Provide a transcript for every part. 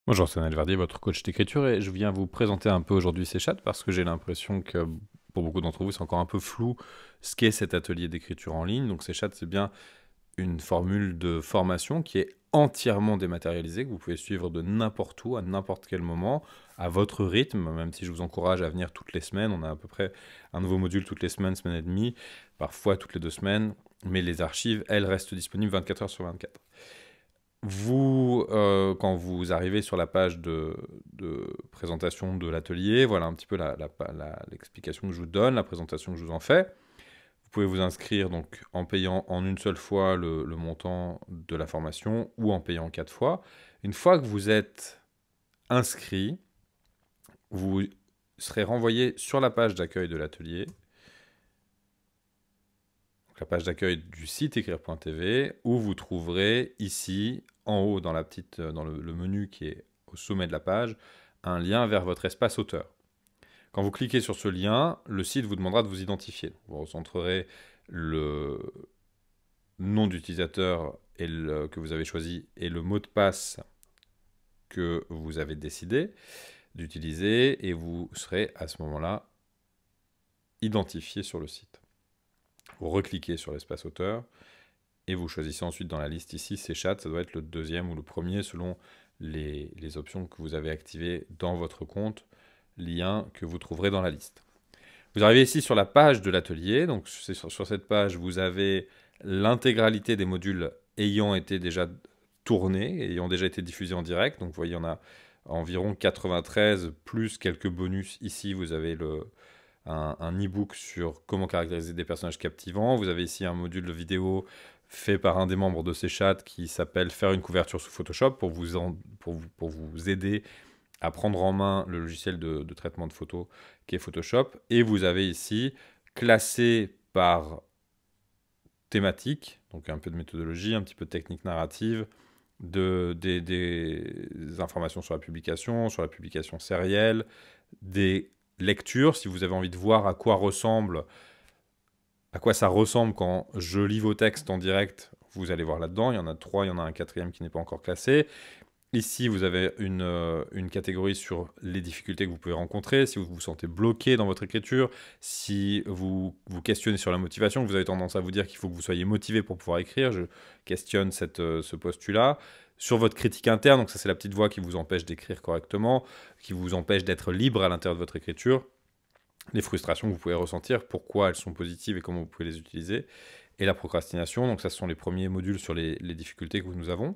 Bonjour, c'est Naël Verdier, votre coach d'écriture, et je viens vous présenter un peu aujourd'hui Chat parce que j'ai l'impression que pour beaucoup d'entre vous, c'est encore un peu flou ce qu'est cet atelier d'écriture en ligne. Donc Chat, c'est bien une formule de formation qui est entièrement dématérialisée, que vous pouvez suivre de n'importe où, à n'importe quel moment, à votre rythme, même si je vous encourage à venir toutes les semaines. On a à peu près un nouveau module toutes les semaines, semaine et demie, parfois toutes les 2 semaines, mais les archives, elles, restent disponibles 24 heures sur 24. Quand vous arrivez sur la page de présentation de l'atelier, voilà un petit peu l'explication que je vous donne, la présentation que je vous en fais. Vous pouvez vous inscrire donc en payant en une seule fois le montant de la formation ou en payant 4 fois. Une fois que vous êtes inscrit, vous serez renvoyé sur la page d'accueil de l'atelier, la page d'accueil du site écrire.tv, où vous trouverez ici, en haut dans le menu qui est au sommet de la page, un lien vers votre espace auteur. Quand vous cliquez sur ce lien, le site vous demandera de vous identifier. Vous recentrerez le nom d'utilisateur que vous avez choisi et le mot de passe que vous avez décidé d'utiliser, et vous serez à ce moment-là identifié sur le site. Vous recliquez sur l'espace auteur et vous choisissez ensuite dans la liste ici Chat, ça doit être le deuxième ou le premier selon les options que vous avez activées dans votre compte, lien que vous trouverez dans la liste. Vous arrivez ici sur la page de l'atelier, donc sur cette page vous avez l'intégralité des modules ayant été déjà tournés, ayant déjà été diffusés en direct, donc vous voyez on a environ 93 plus quelques bonus. Ici vous avez un e-book sur comment caractériser des personnages captivants. Vous avez ici un module de vidéo fait par un des membres de Chat qui s'appelle Faire une couverture sous Photoshop pour vous aider à prendre en main le logiciel de traitement de photos qui est Photoshop. Et vous avez ici classé par thématique, donc un peu de méthodologie, un petit peu de technique narrative, des informations sur la publication sérielle, des lecture, si vous avez envie de voir à quoi ça ressemble quand je lis vos textes en direct, vous allez voir là-dedans. Il y en a 3, il y en a un quatrième qui n'est pas encore classé. Ici, vous avez une catégorie sur les difficultés que vous pouvez rencontrer, si vous vous sentez bloqué dans votre écriture, si vous vous questionnez sur la motivation, vous avez tendance à vous dire qu'il faut que vous soyez motivé pour pouvoir écrire. Je questionne ce postulat. Sur votre critique interne, donc ça c'est la petite voix qui vous empêche d'écrire correctement, qui vous empêche d'être libre à l'intérieur de votre écriture. Les frustrations que vous pouvez ressentir, pourquoi elles sont positives et comment vous pouvez les utiliser. Et la procrastination, donc ça ce sont les premiers modules sur les difficultés que nous avons.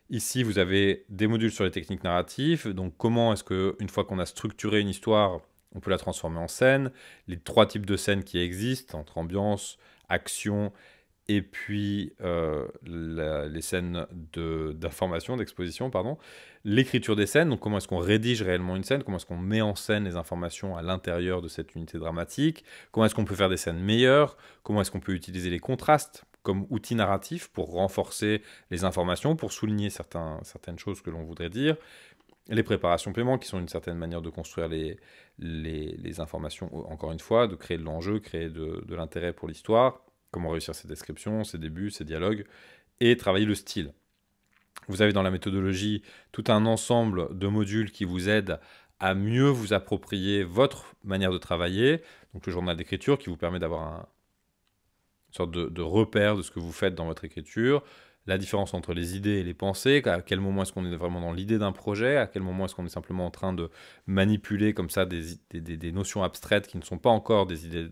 Ici, vous avez des modules sur les techniques narratives, donc comment est-ce qu'une fois qu'on a structuré une histoire, on peut la transformer en scène, les 3 types de scènes qui existent, entre ambiance, action, et puis les scènes d'information, d'exposition, pardon. L'écriture des scènes, donc comment est-ce qu'on rédige réellement une scène, comment est-ce qu'on met en scène les informations à l'intérieur de cette unité dramatique, comment est-ce qu'on peut faire des scènes meilleures, comment est-ce qu'on peut utiliser les contrastes comme outil narratif pour renforcer les informations, pour souligner certaines choses que l'on voudrait dire, les préparations paiement qui sont une certaine manière de construire les informations, encore une fois, de créer de l'enjeu, créer de l'intérêt pour l'histoire, comment réussir ses descriptions, ses débuts, ses dialogues, et travailler le style. Vous avez dans la méthodologie tout un ensemble de modules qui vous aident à mieux vous approprier votre manière de travailler, donc le journal d'écriture qui vous permet d'avoir une sorte de repère de ce que vous faites dans votre écriture, la différence entre les idées et les pensées, à quel moment est-ce qu'on est vraiment dans l'idée d'un projet, à quel moment est-ce qu'on est simplement en train de manipuler comme ça des notions abstraites qui ne sont pas encore des idées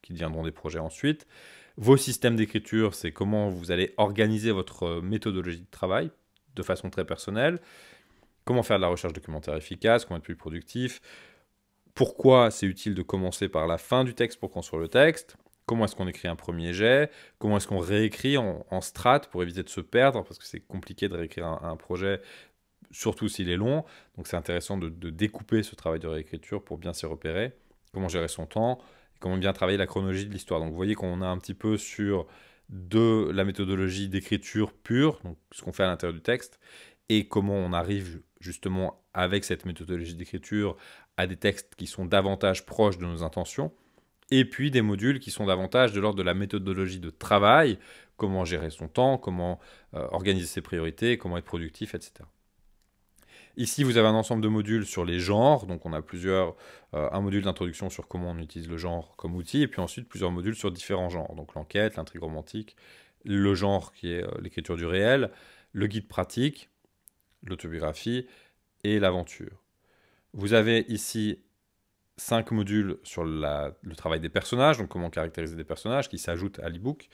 qui deviendront des projets ensuite. Vos systèmes d'écriture, c'est comment vous allez organiser votre méthodologie de travail de façon très personnelle, comment faire de la recherche documentaire efficace, comment être plus productif, pourquoi c'est utile de commencer par la fin du texte pour construire le texte, comment est-ce qu'on écrit un premier jet, comment est-ce qu'on réécrit en strat pour éviter de se perdre, parce que c'est compliqué de réécrire un projet, surtout s'il est long, donc c'est intéressant de découper ce travail de réécriture pour bien s'y repérer, comment gérer son temps, comment bien travailler la chronologie de l'histoire. Donc vous voyez qu'on a un petit peu sur de la méthodologie d'écriture pure, donc ce qu'on fait à l'intérieur du texte, et comment on arrive justement avec cette méthodologie d'écriture à des textes qui sont davantage proches de nos intentions, et puis des modules qui sont davantage de l'ordre de la méthodologie de travail, comment gérer son temps, comment organiser ses priorités, comment être productif, etc. Ici, vous avez un ensemble de modules sur les genres, donc on a un module d'introduction sur comment on utilise le genre comme outil, et puis ensuite plusieurs modules sur différents genres, donc l'enquête, l'intrigue romantique, le genre qui est l'écriture du réel, le guide pratique, l'autobiographie et l'aventure. Vous avez ici 5 modules sur le travail des personnages, donc comment caractériser des personnages, qui s'ajoutent à l'e-book,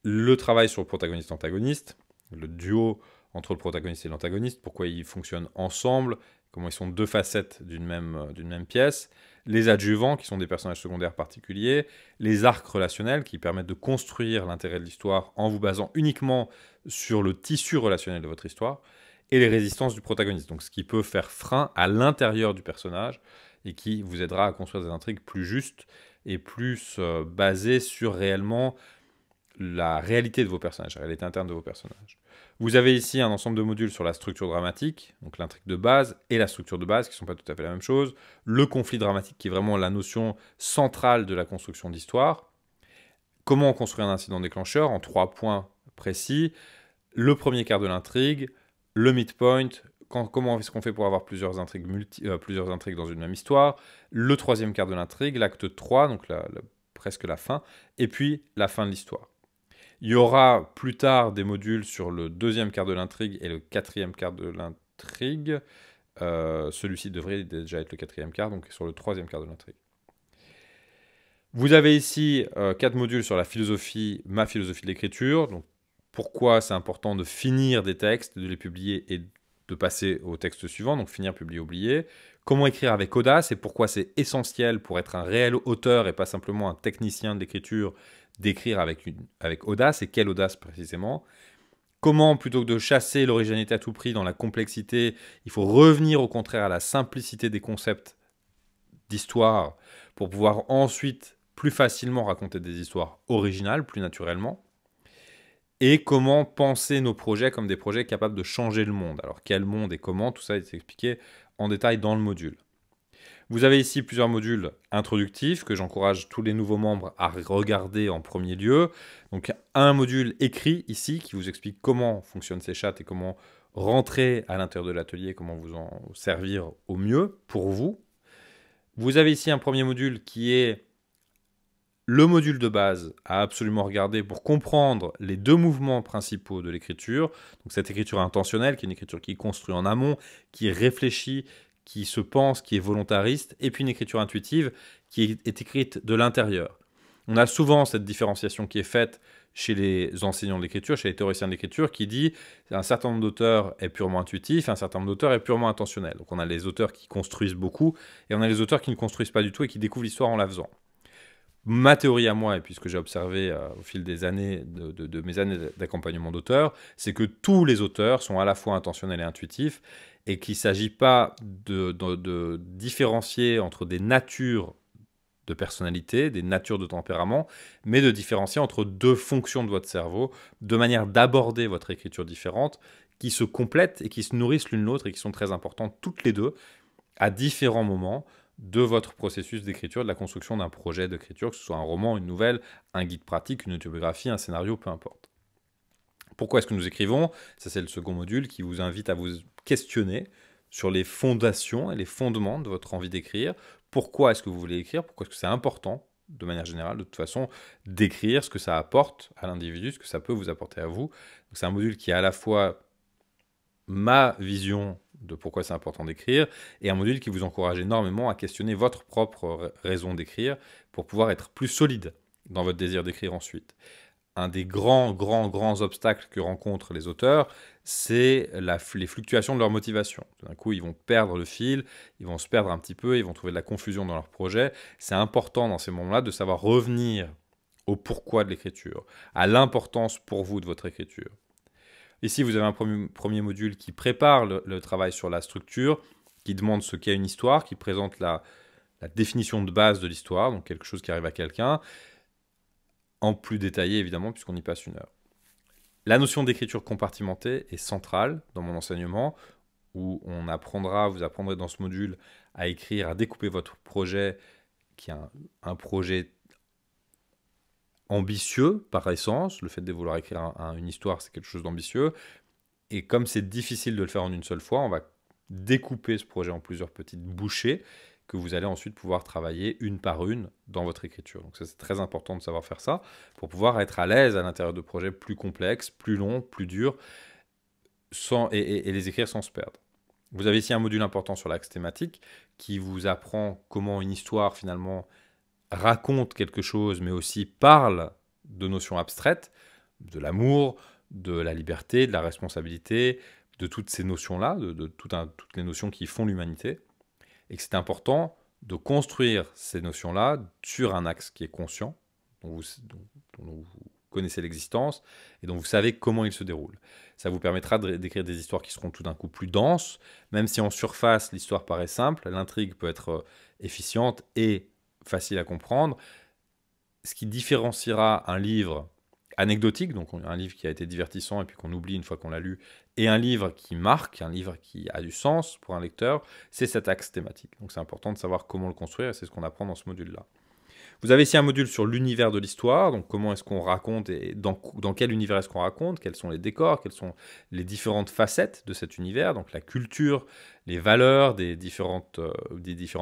le travail sur le protagoniste-antagoniste, le duo entre le protagoniste et l'antagoniste, pourquoi ils fonctionnent ensemble, comment ils sont deux facettes d'une même pièce, les adjuvants, qui sont des personnages secondaires particuliers, les arcs relationnels, qui permettent de construire l'intérêt de l'histoire en vous basant uniquement sur le tissu relationnel de votre histoire, et les résistances du protagoniste, donc ce qui peut faire frein à l'intérieur du personnage, et qui vous aidera à construire des intrigues plus justes et plus basées sur réellement la réalité de vos personnages, la réalité interne de vos personnages. Vous avez ici un ensemble de modules sur la structure dramatique, donc l'intrigue de base et la structure de base, qui ne sont pas tout à fait la même chose. Le conflit dramatique, qui est vraiment la notion centrale de la construction d'histoire. Comment construire un incident déclencheur en 3 points précis. Le premier quart de l'intrigue, le midpoint, comment est-ce qu'on fait pour avoir plusieurs intrigues dans une même histoire. Le troisième quart de l'intrigue, l'acte 3, donc presque la fin. Et puis la fin de l'histoire. Il y aura plus tard des modules sur le deuxième quart de l'intrigue et le quatrième quart de l'intrigue. Celui-ci devrait déjà être le quatrième quart, donc sur le troisième quart de l'intrigue. Vous avez ici 4 modules sur la philosophie, ma philosophie de l'écriture. Donc, pourquoi c'est important de finir des textes, de les publier et de passer au texte suivant, donc finir, publier, oublier. Comment écrire avec audace et pourquoi c'est essentiel pour être un réel auteur et pas simplement un technicien de l'écriture, d'écrire avec audace, et quelle audace précisément. Comment, plutôt que de chasser l'originalité à tout prix dans la complexité, il faut revenir au contraire à la simplicité des concepts d'histoire pour pouvoir ensuite plus facilement raconter des histoires originales, plus naturellement. Et comment penser nos projets comme des projets capables de changer le monde. Alors quel monde et comment, tout ça est expliqué en détail dans le module. Vous avez ici plusieurs modules introductifs que j'encourage tous les nouveaux membres à regarder en premier lieu. Donc un module écrit ici qui vous explique comment fonctionnent ces chats et comment rentrer à l'intérieur de l'atelier, comment vous en servir au mieux pour vous. Vous avez ici un premier module qui est le module de base à absolument regarder pour comprendre les 2 mouvements principaux de l'écriture. Donc cette écriture intentionnelle, qui est une écriture qui construit en amont, qui réfléchit, qui se pense, qui est volontariste, et puis une écriture intuitive qui est écrite de l'intérieur. On a souvent cette différenciation qui est faite chez les enseignants de l'écriture, chez les théoriciens de l'écriture, qui dit qu'un certain nombre d'auteurs est purement intuitif, un certain nombre d'auteurs est purement intentionnel. Donc on a les auteurs qui construisent beaucoup, et on a les auteurs qui ne construisent pas du tout et qui découvrent l'histoire en la faisant. Ma théorie à moi, et puis ce que j'ai observé au fil des années de mes années d'accompagnement d'auteurs, c'est que tous les auteurs sont à la fois intentionnels et intuitifs, et qu'il ne s'agit pas de différencier entre des natures de personnalité, des natures de tempérament, mais de différencier entre 2 fonctions de votre cerveau, de manière d'aborder votre écriture différente, qui se complètent et qui se nourrissent l'une l'autre et qui sont très importantes toutes les 2, à différents moments de votre processus d'écriture, de la construction d'un projet d'écriture, que ce soit un roman, une nouvelle, un guide pratique, une autobiographie, un scénario, peu importe. Pourquoi est-ce que nous écrivons? Ça, c'est le second module qui vous invite à vous questionner sur les fondations et les fondements de votre envie d'écrire. Pourquoi est-ce que vous voulez écrire? Pourquoi est-ce que c'est important, de manière générale, de toute façon, d'écrire, ce que ça apporte à l'individu, ce que ça peut vous apporter à vous. Donc, c'est un module qui est à la fois ma vision de pourquoi c'est important d'écrire, et un module qui vous encourage énormément à questionner votre propre raison d'écrire pour pouvoir être plus solide dans votre désir d'écrire ensuite. Un des grands obstacles que rencontrent les auteurs, c'est les fluctuations de leur motivation. D'un coup, ils vont perdre le fil, ils vont se perdre un petit peu, ils vont trouver de la confusion dans leur projet. C'est important dans ces moments-là de savoir revenir au pourquoi de l'écriture, à l'importance pour vous de votre écriture. Ici, vous avez un premier module qui prépare le travail sur la structure, qui demande ce qu'est une histoire, qui présente la définition de base de l'histoire, donc quelque chose qui arrive à quelqu'un, en plus détaillé évidemment, puisqu'on y passe 1 heure. La notion d'écriture compartimentée est centrale dans mon enseignement, où vous apprendrez dans ce module à écrire, à découper votre projet, qui est un projet ambitieux par essence. Le fait de vouloir écrire une histoire, c'est quelque chose d'ambitieux. Et comme c'est difficile de le faire en une seule fois, on va découper ce projet en plusieurs petites bouchées que vous allez ensuite pouvoir travailler une par une dans votre écriture. Donc ça, c'est très important de savoir faire ça pour pouvoir être à l'aise à l'intérieur de projets plus complexes, plus longs, plus durs, et les écrire sans se perdre. Vous avez ici un module important sur l'axe thématique qui vous apprend comment une histoire finalement raconte quelque chose, mais aussi parle de notions abstraites, de l'amour, de la liberté, de la responsabilité, de toutes ces notions-là, de toutes les notions qui font l'humanité, et que c'est important de construire ces notions-là sur un axe qui est conscient, dont vous connaissez l'existence, et dont vous savez comment il se déroule. Ça vous permettra d'écrire des histoires qui seront tout d'un coup plus denses, même si en surface, l'histoire paraît simple, l'intrigue peut être efficiente et facile à comprendre. Ce qui différenciera un livre anecdotique, donc un livre qui a été divertissant et puis qu'on oublie une fois qu'on l'a lu, et un livre qui marque, un livre qui a du sens pour un lecteur, c'est cet axe thématique. Donc c'est important de savoir comment le construire et c'est ce qu'on apprend dans ce module-là. Vous avez ici un module sur l'univers de l'histoire, donc comment est-ce qu'on raconte et dans quel univers est-ce qu'on raconte, quels sont les décors, quelles sont les différentes facettes de cet univers, donc la culture, les valeurs des différents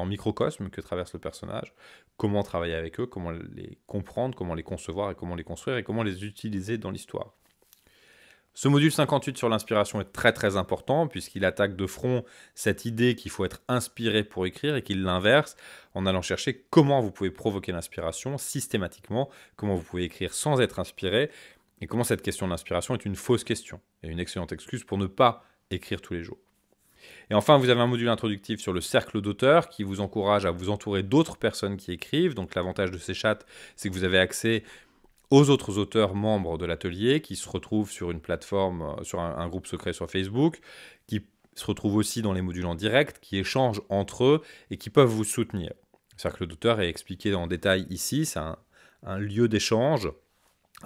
microcosmes que traverse le personnage, comment travailler avec eux, comment les comprendre, comment les concevoir et comment les construire et comment les utiliser dans l'histoire. Ce module 58 sur l'inspiration est très très important puisqu'il attaque de front cette idée qu'il faut être inspiré pour écrire et qu'il l'inverse en allant chercher comment vous pouvez provoquer l'inspiration systématiquement, comment vous pouvez écrire sans être inspiré et comment cette question d'inspiration est une fausse question et une excellente excuse pour ne pas écrire tous les jours. Et enfin, vous avez un module introductif sur le cercle d'auteurs qui vous encourage à vous entourer d'autres personnes qui écrivent. Donc l'avantage de ces chats, c'est que vous avez accès aux autres auteurs membres de l'atelier qui se retrouvent sur une plateforme, sur un groupe secret sur Facebook, qui se retrouvent aussi dans les modules en direct, qui échangent entre eux et qui peuvent vous soutenir. Le cercle d'auteurs est expliqué en détail ici, c'est un lieu d'échange,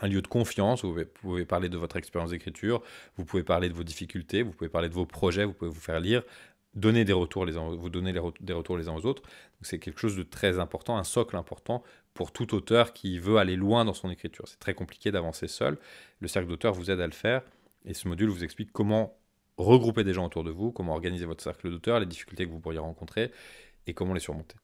un lieu de confiance où vous pouvez parler de votre expérience d'écriture, vous pouvez parler de vos difficultés, vous pouvez parler de vos projets, vous pouvez vous faire lire, donner des retours vous donner des retours les uns aux autres. C'est quelque chose de très important, un socle important pour tout auteur qui veut aller loin dans son écriture. C'est très compliqué d'avancer seul. Le cercle d'auteurs vous aide à le faire et ce module vous explique comment regrouper des gens autour de vous, comment organiser votre cercle d'auteurs, les difficultés que vous pourriez rencontrer et comment les surmonter.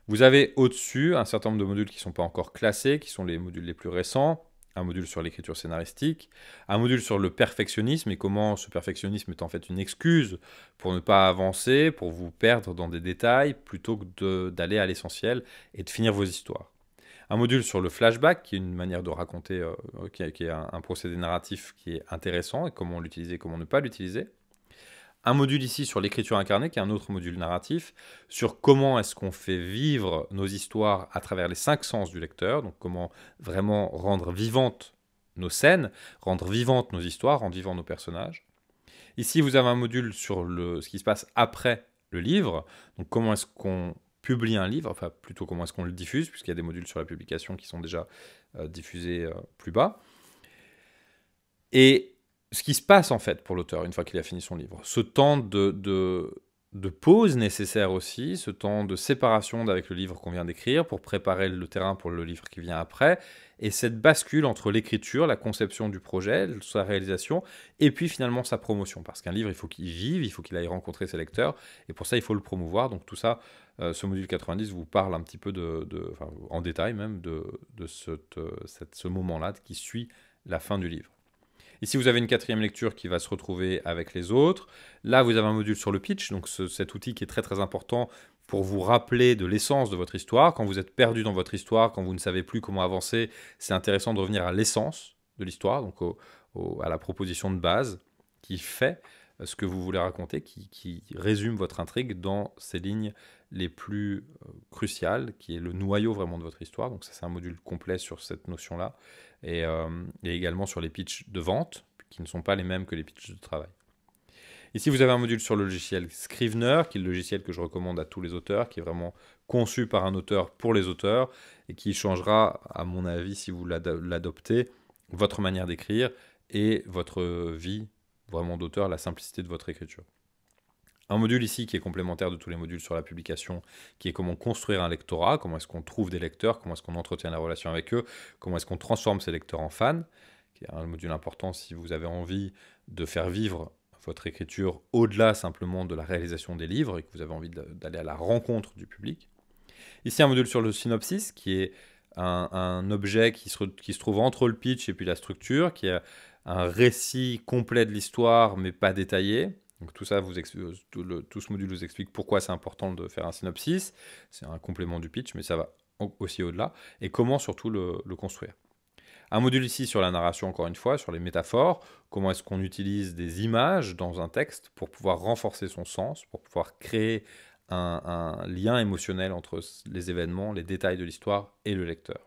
Vous avez au-dessus un certain nombre de modules qui ne sont pas encore classés, qui sont les modules les plus récents. Un module sur l'écriture scénaristique, un module sur le perfectionnisme et comment ce perfectionnisme est en fait une excuse pour ne pas avancer, pour vous perdre dans des détails plutôt que d'aller à l'essentiel et de finir vos histoires. Un module sur le flashback qui est une manière de raconter, qui est un procédé narratif qui est intéressant et comment l'utiliser, comment ne pas l'utiliser. Un module ici sur l'écriture incarnée, qui est un autre module narratif, sur comment est-ce qu'on fait vivre nos histoires à travers les 5 sens du lecteur, donc comment vraiment rendre vivantes nos scènes, rendre vivantes nos histoires, rendre vivants nos personnages. Ici, vous avez un module sur ce qui se passe après le livre, donc comment est-ce qu'on publie un livre, enfin plutôt comment est-ce qu'on le diffuse, puisqu'il y a des modules sur la publication qui sont déjà diffusés plus bas. Et ce qui se passe en fait pour l'auteur une fois qu'il a fini son livre. Ce temps de pause nécessaire aussi, ce temps de séparation avec le livre qu'on vient d'écrire pour préparer le terrain pour le livre qui vient après, et cette bascule entre l'écriture, la conception du projet, sa réalisation, et puis finalement sa promotion. Parce qu'un livre, il faut qu'il vive, il faut qu'il aille rencontrer ses lecteurs, et pour ça, il faut le promouvoir. Donc tout ça, ce module 90 vous parle un petit peu en détail même de ce moment-là qui suit la fin du livre. Ici, vous avez une 4e lecture qui va se retrouver avec les autres. Là, vous avez un module sur le pitch, donc cet outil qui est très très important pour vous rappeler de l'essence de votre histoire. Quand vous êtes perdu dans votre histoire, quand vous ne savez plus comment avancer, c'est intéressant de revenir à l'essence de l'histoire, donc à la proposition de base qui fait ce que vous voulez raconter, qui résume votre intrigue dans ces lignes les plus cruciales, qui est le noyau vraiment de votre histoire. Donc ça, c'est un module complet sur cette notion-là. Et également sur les pitchs de vente, qui ne sont pas les mêmes que les pitchs de travail. Ici, vous avez un module sur le logiciel Scrivener, qui est le logiciel que je recommande à tous les auteurs, qui est vraiment conçu par un auteur pour les auteurs, et qui changera, à mon avis, si vous l'adoptez, votre manière d'écrire et votre vie vraiment d'auteur, la simplicité de votre écriture. Un module ici qui est complémentaire de tous les modules sur la publication, qui est comment construire un lectorat, comment est-ce qu'on trouve des lecteurs, comment est-ce qu'on entretient la relation avec eux, comment est-ce qu'on transforme ces lecteurs en fans, qui est un module important si vous avez envie de faire vivre votre écriture au-delà simplement de la réalisation des livres et que vous avez envie d'aller à la rencontre du public. Ici, un module sur le synopsis qui est un objet qui se trouve entre le pitch et puis la structure, qui est un récit complet de l'histoire mais pas détaillé. Donc tout ça, tout ce module vous explique pourquoi c'est important de faire un synopsis. C'est un complément du pitch, mais ça va aussi au-delà. Et comment surtout le construire. Un module ici sur la narration, encore une fois, sur les métaphores. Comment est-ce qu'on utilise des images dans un texte pour pouvoir renforcer son sens, pour pouvoir créer un lien émotionnel entre les événements, les détails de l'histoire et le lecteur.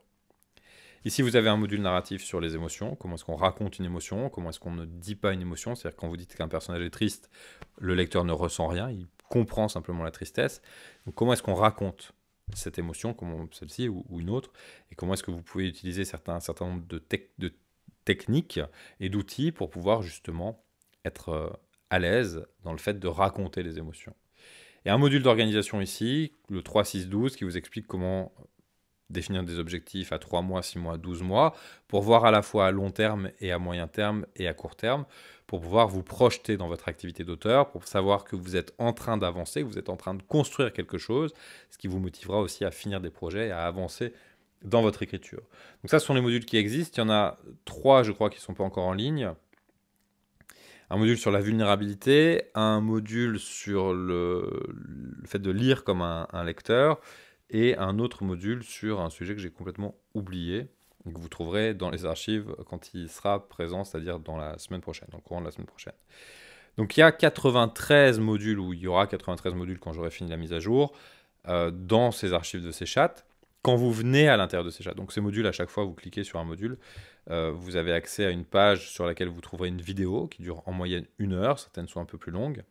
Ici, vous avez un module narratif sur les émotions. Comment est-ce qu'on raconte une émotion? Comment est-ce qu'on ne dit pas une émotion? C'est-à-dire quand vous dites qu'un personnage est triste, le lecteur ne ressent rien, il comprend simplement la tristesse. Donc, comment est-ce qu'on raconte cette émotion, comme celle-ci ou une autre? Et comment est-ce que vous pouvez utiliser un certain nombre de techniques et d'outils pour pouvoir justement être à l'aise dans le fait de raconter les émotions? Et un module d'organisation ici, le 3-6-12, qui vous explique comment définir des objectifs à 3 mois, 6 mois, 12 mois, pour voir à la fois à long terme et à moyen terme et à court terme, pour pouvoir vous projeter dans votre activité d'auteur, pour savoir que vous êtes en train d'avancer, que vous êtes en train de construire quelque chose, ce qui vous motivera aussi à finir des projets et à avancer dans votre écriture. Donc ça, ce sont les modules qui existent. Il y en a 3, je crois, qui ne sont pas encore en ligne. Un module sur la vulnérabilité, un module sur le fait de lire comme un lecteur, et un autre module sur un sujet que j'ai complètement oublié, et que vous trouverez dans les archives quand il sera présent, c'est-à-dire dans la semaine prochaine, dans le courant de la semaine prochaine. Donc il y a 93 modules, ou il y aura 93 modules quand j'aurai fini la mise à jour, dans ces archives de Chat. Quand vous venez à l'intérieur de Chat, donc ces modules, à chaque fois, vous cliquez sur un module, vous avez accès à une page sur laquelle vous trouverez une vidéo qui dure en moyenne 1 heure, certaines sont un peu plus longues,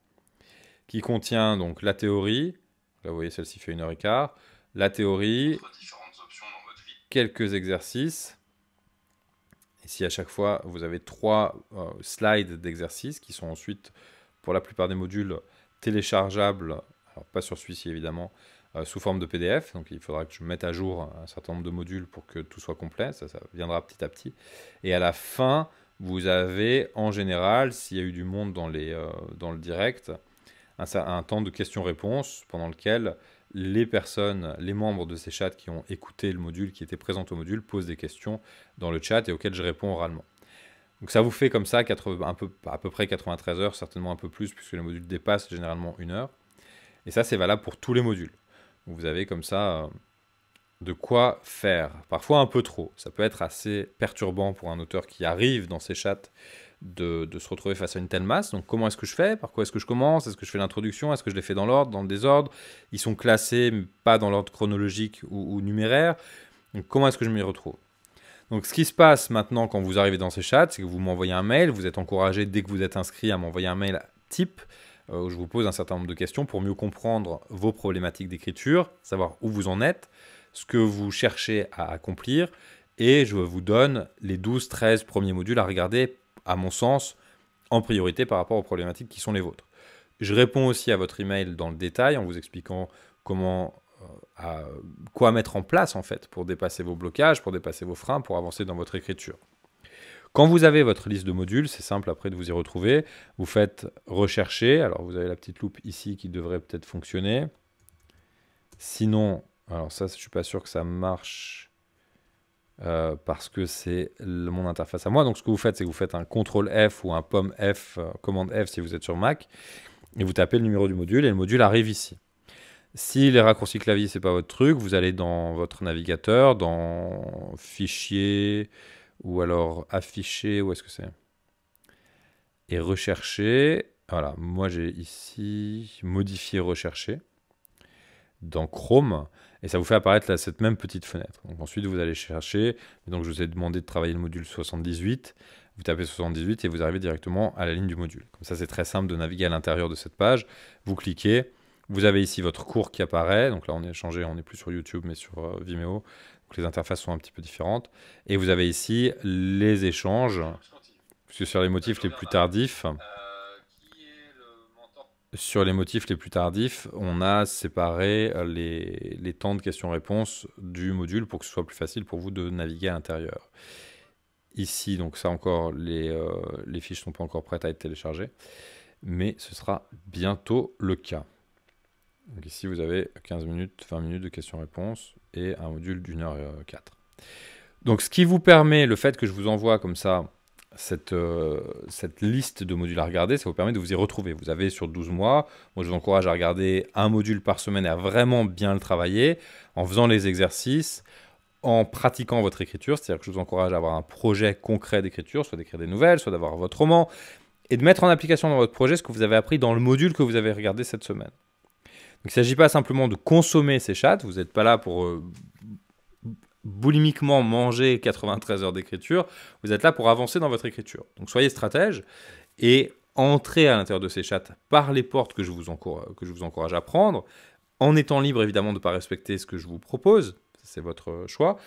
qui contient donc la théorie, là vous voyez celle-ci fait 1h15, la théorie, quelques exercices. Ici, à chaque fois, vous avez 3 slides d'exercices qui sont ensuite, pour la plupart des modules, téléchargeables, alors pas sur celui-ci évidemment, sous forme de PDF. Donc il faudra que je mette à jour un certain nombre de modules pour que tout soit complet. Ça viendra petit à petit. Et à la fin, vous avez en général, s'il y a eu du monde dans le direct, un temps de questions-réponses pendant lequel les personnes, les membres de ces chats qui ont écouté le module, qui étaient présents au module, posent des questions dans le chat et auxquelles je réponds oralement. Donc ça vous fait comme ça à peu près 93 heures, certainement un peu plus, puisque le module dépasse généralement 1 heure. Et ça, c'est valable pour tous les modules. Donc vous avez comme ça de quoi faire. Parfois un peu trop. Ça peut être assez perturbant pour un auteur qui arrive dans ces chats de se retrouver face à une telle masse. Donc comment est-ce que je fais? Par quoi est-ce que je commence? Est-ce que je fais l'introduction? Est-ce que je les fais dans l'ordre, dans le désordre? Ils sont classés, mais pas dans l'ordre chronologique ou numéraire. Donc comment est-ce que je m'y retrouve? Donc ce qui se passe maintenant quand vous arrivez dans ces chats, c'est que vous m'envoyez un mail. Vous êtes encouragé dès que vous êtes inscrit à m'envoyer un mail type où je vous pose un certain nombre de questions pour mieux comprendre vos problématiques d'écriture, savoir où vous en êtes, ce que vous cherchez à accomplir, et je vous donne les 12-13 premiers modules à regarder, à mon sens, en priorité par rapport aux problématiques qui sont les vôtres. Je réponds aussi à votre email dans le détail en vous expliquant quoi mettre en place en fait pour dépasser vos blocages, pour dépasser vos freins, pour avancer dans votre écriture. Quand vous avez votre liste de modules, c'est simple après de vous y retrouver. Vous faites rechercher. Alors vous avez la petite loupe ici qui devrait peut-être fonctionner. Sinon, alors ça, je ne suis pas sûr que ça marche parce que c'est mon interface à moi. Donc ce que vous faites, c'est que vous faites un CTRL F ou un POM F, commande F si vous êtes sur Mac, et vous tapez le numéro du module et le module arrive ici. Si les raccourcis clavier, ce n'est pas votre truc, vous allez dans votre navigateur, dans Fichier, ou alors Afficher, où est-ce que c'est? Et Rechercher. Voilà, moi j'ai ici Modifier, Rechercher, dans Chrome, et ça vous fait apparaître cette même petite fenêtre. Donc ensuite, vous allez chercher, donc je vous ai demandé de travailler le module 78, vous tapez 78 et vous arrivez directement à la ligne du module. Comme ça, c'est très simple de naviguer à l'intérieur de cette page. Vous cliquez, vous avez ici votre cours qui apparaît, donc là on est changé, on n'est plus sur YouTube mais sur Vimeo, donc les interfaces sont un petit peu différentes, et vous avez ici les échanges, puisque sur les motifs les plus tardifs, on a séparé les temps de questions-réponses du module pour que ce soit plus facile pour vous de naviguer à l'intérieur. Ici, donc ça encore, les fiches ne sont pas encore prêtes à être téléchargées. mais ce sera bientôt le cas. Donc ici, vous avez 15 minutes, 20 minutes de questions-réponses et un module d'1h04. Donc ce qui vous permet, le fait que je vous envoie comme ça cette liste de modules à regarder, ça vous permet de vous y retrouver. Vous avez sur 12 mois, moi je vous encourage à regarder un module par semaine et à vraiment bien le travailler en faisant les exercices, en pratiquant votre écriture, c'est-à-dire que je vous encourage à avoir un projet concret d'écriture, soit d'écrire des nouvelles, soit d'avoir votre roman, et de mettre en application dans votre projet ce que vous avez appris dans le module que vous avez regardé cette semaine. Donc, il ne s'agit pas simplement de consommer ces chats, vous n'êtes pas là pour boulimiquement manger 93 heures d'écriture, vous êtes là pour avancer dans votre écriture. Donc soyez stratège et entrez à l'intérieur de ces chats par les portes que je vous encourage à prendre, en étant libre évidemment de ne pas respecter ce que je vous propose, c'est votre choix,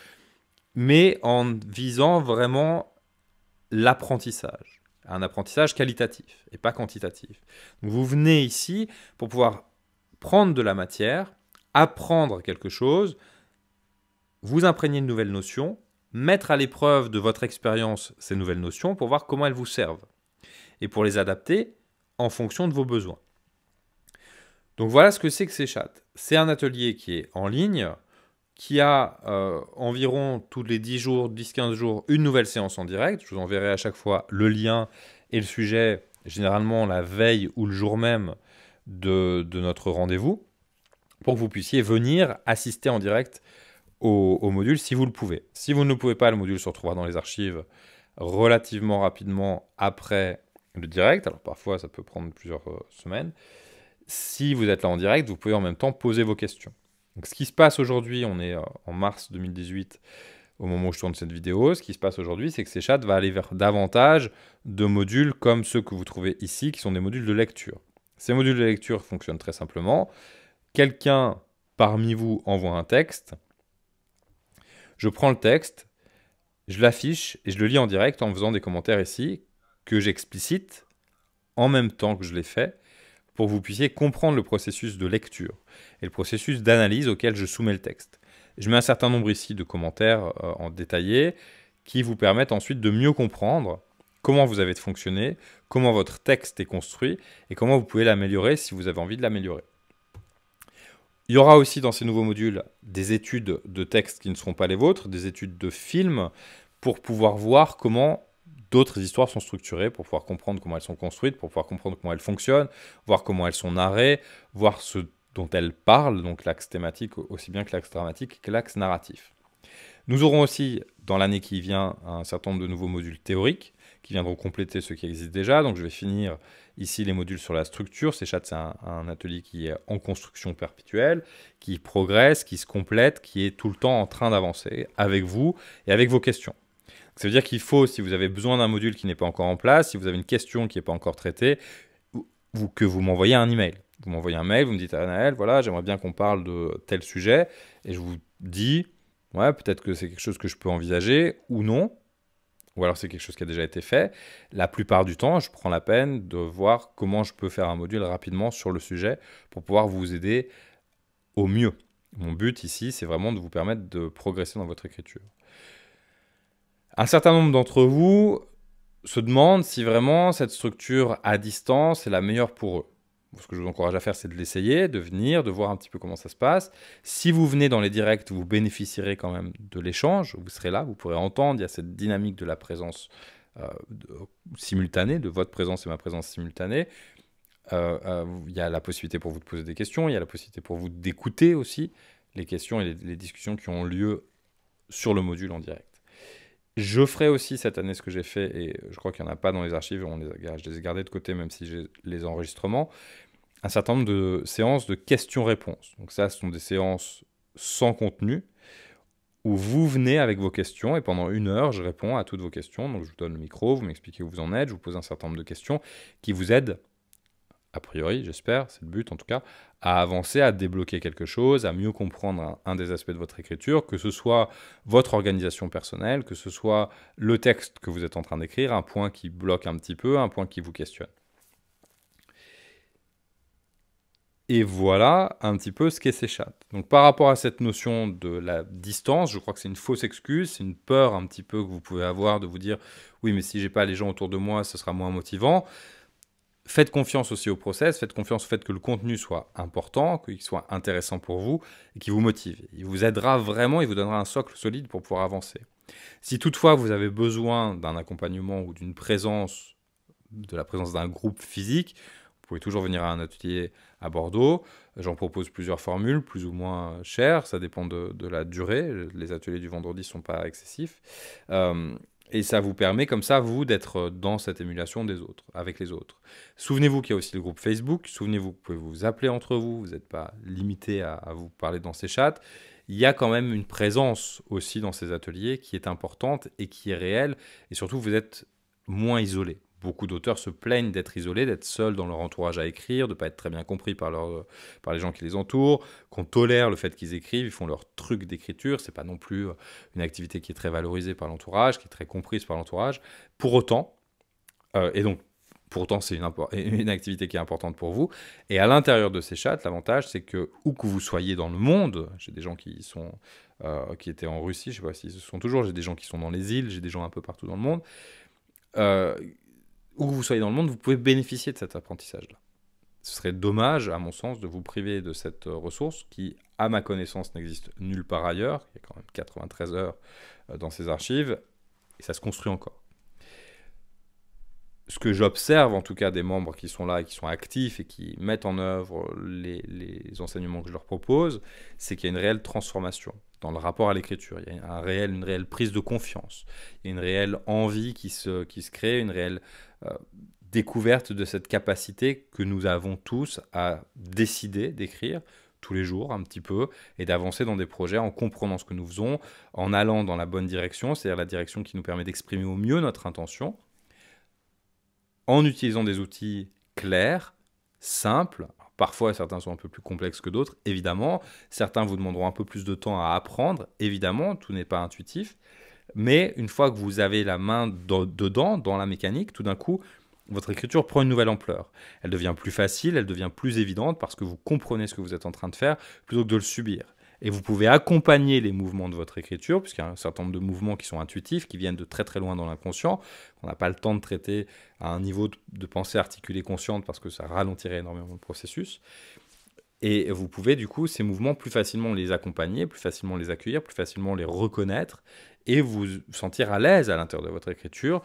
mais en visant vraiment l'apprentissage, un apprentissage qualitatif et pas quantitatif. Donc vous venez ici pour pouvoir prendre de la matière, apprendre quelque chose, vous imprégner de nouvelles notions, mettre à l'épreuve de votre expérience ces nouvelles notions pour voir comment elles vous servent et pour les adapter en fonction de vos besoins. Donc voilà ce que c'est que ces chats. C'est un atelier qui est en ligne, qui a environ tous les 10 jours, 10-15 jours, une nouvelle séance en direct. Je vous enverrai à chaque fois le lien et le sujet, généralement la veille ou le jour même de notre rendez-vous, pour que vous puissiez venir assister en direct au module si vous le pouvez. Si vous ne le pouvez pas, le module se retrouvera dans les archives relativement rapidement après le direct. Alors parfois, ça peut prendre plusieurs semaines. Si vous êtes là en direct, vous pouvez en même temps poser vos questions. Donc, ce qui se passe aujourd'hui, on est en mars 2018 au moment où je tourne cette vidéo. Ce qui se passe aujourd'hui, c'est que ces chats vont aller vers davantage de modules comme ceux que vous trouvez ici, qui sont des modules de lecture. Ces modules de lecture fonctionnent très simplement. Quelqu'un parmi vous envoie un texte. Je prends le texte, je l'affiche et je le lis en direct en faisant des commentaires ici que j'explicite en même temps que je l'ai fait pour que vous puissiez comprendre le processus de lecture et le processus d'analyse auquel je soumets le texte. Je mets un certain nombre ici de commentaires en détaillé qui vous permettent ensuite de mieux comprendre comment vous avez fonctionné, comment votre texte est construit et comment vous pouvez l'améliorer si vous avez envie de l'améliorer. Il y aura aussi dans ces nouveaux modules des études de textes qui ne seront pas les vôtres, des études de films, pour pouvoir voir comment d'autres histoires sont structurées, pour pouvoir comprendre comment elles sont construites, pour pouvoir comprendre comment elles fonctionnent, voir comment elles sont narrées, voir ce dont elles parlent, donc l'axe thématique aussi bien que l'axe dramatique que l'axe narratif. Nous aurons aussi, dans l'année qui vient, un certain nombre de nouveaux modules théoriques qui viendront compléter ceux qui existent déjà. Donc je vais finir ici les modules sur la structure. CChat, c'est un atelier qui est en construction perpétuelle, qui progresse, qui se complète, qui est tout le temps en train d'avancer avec vous et avec vos questions. Ça veut dire qu'il faut, si vous avez besoin d'un module qui n'est pas encore en place, si vous avez une question qui n'est pas encore traitée, que vous m'envoyez un email. Vous m'envoyez un mail, vous me dites à Anaël, voilà, j'aimerais bien qu'on parle de tel sujet, et je vous dis, ouais, peut-être que c'est quelque chose que je peux envisager ou non, ou alors c'est quelque chose qui a déjà été fait. La plupart du temps, je prends la peine de voir comment je peux faire un module rapidement sur le sujet pour pouvoir vous aider au mieux. Mon but ici, c'est vraiment de vous permettre de progresser dans votre écriture. Un certain nombre d'entre vous se demandent si vraiment cette structure à distance est la meilleure pour eux. Ce que je vous encourage à faire, c'est de l'essayer, de venir, de voir un petit peu comment ça se passe. Si vous venez dans les directs, vous bénéficierez quand même de l'échange. Vous serez là, vous pourrez entendre. Il y a cette dynamique de la présence simultanée, de votre présence et ma présence simultanée. Il y a la possibilité pour vous de poser des questions. Il y a la possibilité pour vous d'écouter aussi les questions et les discussions qui ont lieu sur le module en direct. Je ferai aussi cette année ce que j'ai fait, et je crois qu'il n'y en a pas dans les archives, je les ai gardés de côté même si j'ai les enregistrements, un certain nombre de séances de questions-réponses. Donc ça, ce sont des séances sans contenu, où vous venez avec vos questions, et pendant 1 heure, je réponds à toutes vos questions. Donc je vous donne le micro, vous m'expliquez où vous en êtes, je vous pose un certain nombre de questions qui vous aident, a priori, j'espère, c'est le but en tout cas, à avancer, à débloquer quelque chose, à mieux comprendre un des aspects de votre écriture, que ce soit votre organisation personnelle, que ce soit le texte que vous êtes en train d'écrire, un point qui bloque un petit peu, un point qui vous questionne. Et voilà un petit peu ce qu'est CChat. Donc par rapport à cette notion de la distance, je crois que c'est une fausse excuse, c'est une peur un petit peu que vous pouvez avoir de vous dire « oui, mais si j'ai pas les gens autour de moi, ce sera moins motivant ». Faites confiance aussi au process, faites confiance au fait que le contenu soit important, qu'il soit intéressant pour vous et qu'il vous motive. Il vous aidera vraiment, il vous donnera un socle solide pour pouvoir avancer. Si toutefois vous avez besoin d'un accompagnement ou d'une présence, de la présence d'un groupe physique, vous pouvez toujours venir à un atelier à Bordeaux. J'en propose plusieurs formules, plus ou moins chères, ça dépend de la durée. Les ateliers du vendredi ne sont pas excessifs. Et ça vous permet comme ça, vous, d'être dans cette émulation des autres, avec les autres. Souvenez-vous qu'il y a aussi le groupe Facebook. Souvenez-vous que vous pouvez vous appeler entre vous. Vous n'êtes pas limité à vous parler dans ces chats. Il y a quand même une présence aussi dans ces ateliers qui est importante et qui est réelle. Et surtout, vous êtes moins isolé. Beaucoup d'auteurs se plaignent d'être isolés, d'être seuls dans leur entourage à écrire, de ne pas être très bien compris par les gens qui les entourent, qu'on tolère le fait qu'ils écrivent, ils font leur truc d'écriture. C'est pas non plus une activité qui est très valorisée par l'entourage, qui est très comprise par l'entourage. Pour autant, c'est une activité qui est importante pour vous. Et à l'intérieur de ces chats, l'avantage, c'est que où que vous soyez dans le monde, j'ai des gens qui étaient en Russie, je ne sais pas s'ils se sont toujours, j'ai des gens qui sont dans les îles, j'ai des gens un peu partout dans le monde. Où que vous soyez dans le monde, vous pouvez bénéficier de cet apprentissage-là. Ce serait dommage, à mon sens, de vous priver de cette ressource qui, à ma connaissance, n'existe nulle part ailleurs. Il y a quand même 93 heures dans ces archives, et ça se construit encore. Ce que j'observe, en tout cas, des membres qui sont là et qui sont actifs et qui mettent en œuvre les enseignements que je leur propose, c'est qu'il y a une réelle transformation dans le rapport à l'écriture. Il y a une réelle prise de confiance. Il y a une réelle envie qui se crée, une réelle découverte de cette capacité que nous avons tous à décider d'écrire tous les jours un petit peu et d'avancer dans des projets en comprenant ce que nous faisons, en allant dans la bonne direction, c'est-à-dire la direction qui nous permet d'exprimer au mieux notre intention, en utilisant des outils clairs, simples. Parfois, certains sont un peu plus complexes que d'autres, évidemment. Certains vous demanderont un peu plus de temps à apprendre, évidemment, tout n'est pas intuitif. Mais une fois que vous avez la main dedans, dans la mécanique, tout d'un coup, votre écriture prend une nouvelle ampleur. Elle devient plus facile, elle devient plus évidente parce que vous comprenez ce que vous êtes en train de faire plutôt que de le subir. Et vous pouvez accompagner les mouvements de votre écriture, puisqu'il y a un certain nombre de mouvements qui sont intuitifs, qui viennent de très très loin dans l'inconscient, qu'on n'a pas le temps de traiter à un niveau de pensée articulée consciente parce que ça ralentirait énormément le processus. Et vous pouvez du coup ces mouvements plus facilement les accompagner, plus facilement les accueillir, plus facilement les reconnaître et vous sentir à l'aise à l'intérieur de votre écriture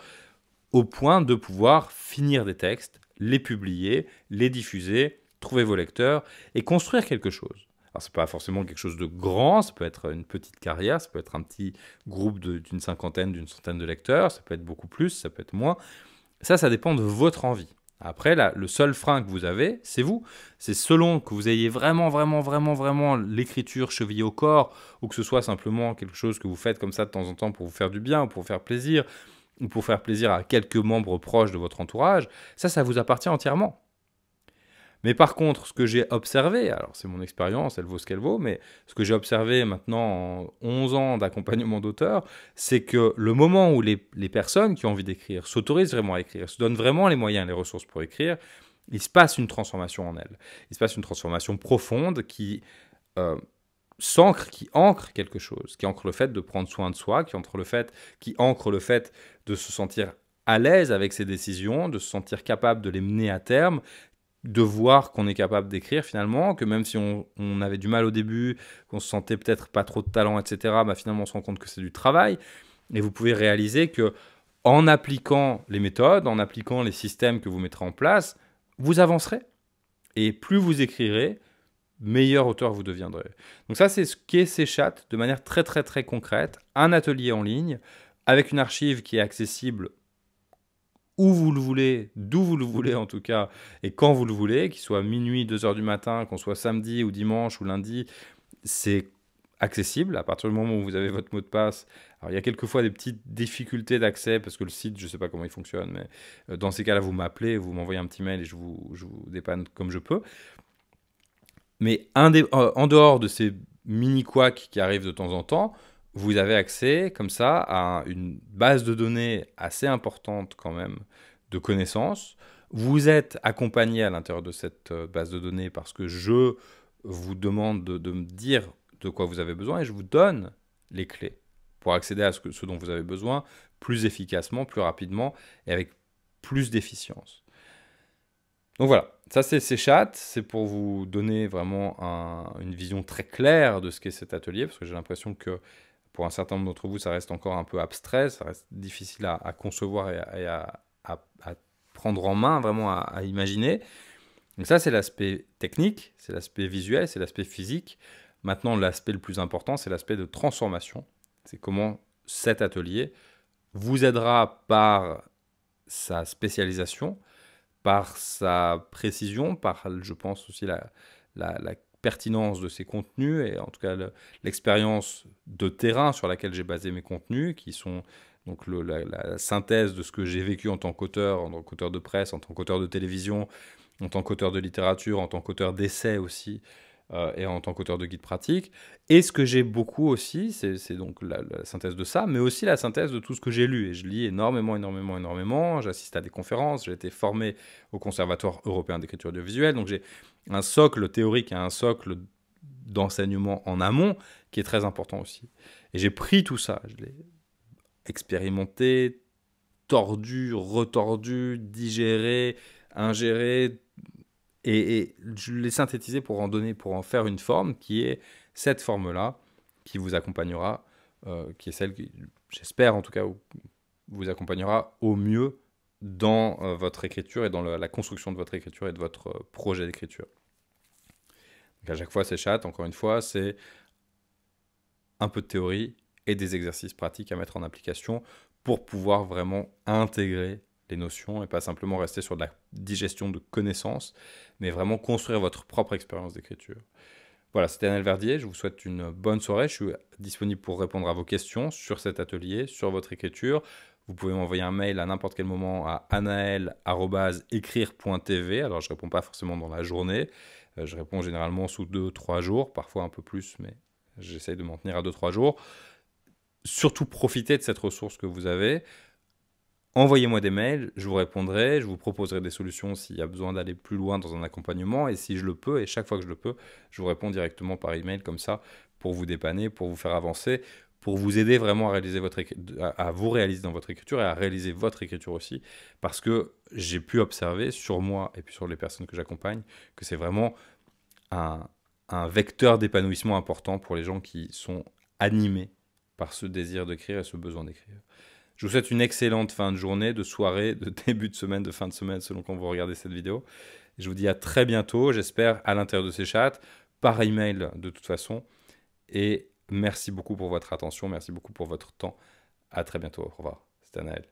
au point de pouvoir finir des textes, les publier, les diffuser, trouver vos lecteurs et construire quelque chose. Alors, ce n'est pas forcément quelque chose de grand, ça peut être une petite carrière, ça peut être un petit groupe d'une cinquantaine, d'une centaine de lecteurs, ça peut être beaucoup plus, ça peut être moins. Ça dépend de votre envie. Après, là, le seul frein que vous avez, c'est vous. C'est selon que vous ayez vraiment l'écriture chevillée au corps, ou que ce soit simplement quelque chose que vous faites comme ça de temps en temps pour vous faire du bien, ou pour vous faire plaisir, ou pour faire plaisir à quelques membres proches de votre entourage, ça vous appartient entièrement. Mais par contre, ce que j'ai observé, alors c'est mon expérience, elle vaut ce qu'elle vaut, mais ce que j'ai observé maintenant en 11 ans d'accompagnement d'auteurs, c'est que le moment où les personnes qui ont envie d'écrire s'autorisent vraiment à écrire, se donnent vraiment les moyens, les ressources pour écrire, il se passe une transformation en elles. Il se passe une transformation profonde qui ancre quelque chose, qui ancre le fait de prendre soin de soi, qui ancre le fait de se sentir à l'aise avec ses décisions, de se sentir capable de les mener à terme, de voir qu'on est capable d'écrire finalement, que même si on avait du mal au début, qu'on se sentait peut-être pas trop de talent, etc., finalement on se rend compte que c'est du travail. Et vous pouvez réaliser que en appliquant les méthodes, en appliquant les systèmes que vous mettrez en place, vous avancerez. Et plus vous écrirez, meilleur auteur vous deviendrez. Donc ça, c'est ce qu'est Chat de manière très très très concrète. Un atelier en ligne avec une archive qui est accessible où vous le voulez, d'où vous le voulez en tout cas, et quand vous le voulez, qu'il soit minuit, 2h du matin, qu'on soit samedi ou dimanche ou lundi, c'est accessible à partir du moment où vous avez votre mot de passe. Alors il y a quelquefois des petites difficultés d'accès parce que le site, je ne sais pas comment il fonctionne, mais dans ces cas-là, vous m'appelez, vous m'envoyez un petit mail et je vous dépanne comme je peux. Mais en dehors de ces mini-couacs qui arrivent de temps en temps, vous avez accès comme ça à une base de données assez importante quand même de connaissances. Vous êtes accompagné à l'intérieur de cette base de données parce que je vous demande de me dire de quoi vous avez besoin et je vous donne les clés pour accéder à ce dont vous avez besoin plus efficacement, plus rapidement et avec plus d'efficience. Donc voilà, ça c'est ces chats, c'est pour vous donner vraiment une vision très claire de ce qu'est cet atelier, parce que j'ai l'impression que pour un certain nombre d'entre vous, ça reste encore un peu abstrait, ça reste difficile à concevoir et à prendre en main, vraiment à imaginer. Donc ça, c'est l'aspect technique, c'est l'aspect visuel, c'est l'aspect physique. Maintenant, l'aspect le plus important, c'est l'aspect de transformation. C'est comment cet atelier vous aidera par sa spécialisation, par sa précision, par, je pense aussi, la pertinence de ses contenus et en tout cas l'expérience de terrain sur laquelle j'ai basé mes contenus, qui sont donc la synthèse de ce que j'ai vécu en tant qu'auteur de presse, en tant qu'auteur de télévision, en tant qu'auteur de littérature, en tant qu'auteur d'essais aussi, et en tant qu'auteur de guide pratique. Et ce que j'ai beaucoup aussi, c'est donc la synthèse de ça, mais aussi la synthèse de tout ce que j'ai lu. Et je lis énormément, énormément, énormément. J'assiste à des conférences, j'ai été formé au Conservatoire européen d'écriture audiovisuelle, donc j'ai un socle théorique et un socle d'enseignement en amont qui est très important aussi. Et j'ai pris tout ça, je l'ai expérimenté, tordu, retordu, digéré, ingéré, et je l'ai synthétisé pour en faire une forme qui est cette forme-là, qui vous accompagnera, qui est celle qui, j'espère en tout cas, vous accompagnera au mieux dans votre écriture et dans la construction de votre écriture et de votre projet d'écriture. Donc à chaque fois, ces chats, encore une fois, c'est un peu de théorie et des exercices pratiques à mettre en application pour pouvoir vraiment intégrer les notions et pas simplement rester sur de la digestion de connaissances, mais vraiment construire votre propre expérience d'écriture. Voilà, c'était Anaël Verdier, je vous souhaite une bonne soirée, je suis disponible pour répondre à vos questions sur cet atelier, sur votre écriture. Vous pouvez m'envoyer un mail à n'importe quel moment à anaël@écrire.tv. Alors je ne réponds pas forcément dans la journée, je réponds généralement sous 2-3 jours, parfois un peu plus, mais j'essaye de m'en tenir à 2-3 jours. Surtout profitez de cette ressource que vous avez. Envoyez-moi des mails, je vous répondrai, je vous proposerai des solutions s'il y a besoin d'aller plus loin dans un accompagnement. Et si je le peux, et chaque fois que je le peux, je vous réponds directement par email comme ça pour vous dépanner, pour vous faire avancer, pour vous aider vraiment à réaliser à vous réaliser dans votre écriture et à réaliser votre écriture aussi. Parce que j'ai pu observer sur moi et puis sur les personnes que j'accompagne que c'est vraiment un vecteur d'épanouissement important pour les gens qui sont animés par ce désir d'écrire et ce besoin d'écrire. Je vous souhaite une excellente fin de journée, de soirée, de début de semaine, de fin de semaine, selon quand vous regardez cette vidéo. Je vous dis à très bientôt, j'espère à l'intérieur de ces chats, par email de toute façon. Et merci beaucoup pour votre attention, merci beaucoup pour votre temps. À très bientôt, au revoir. C'était Anaël.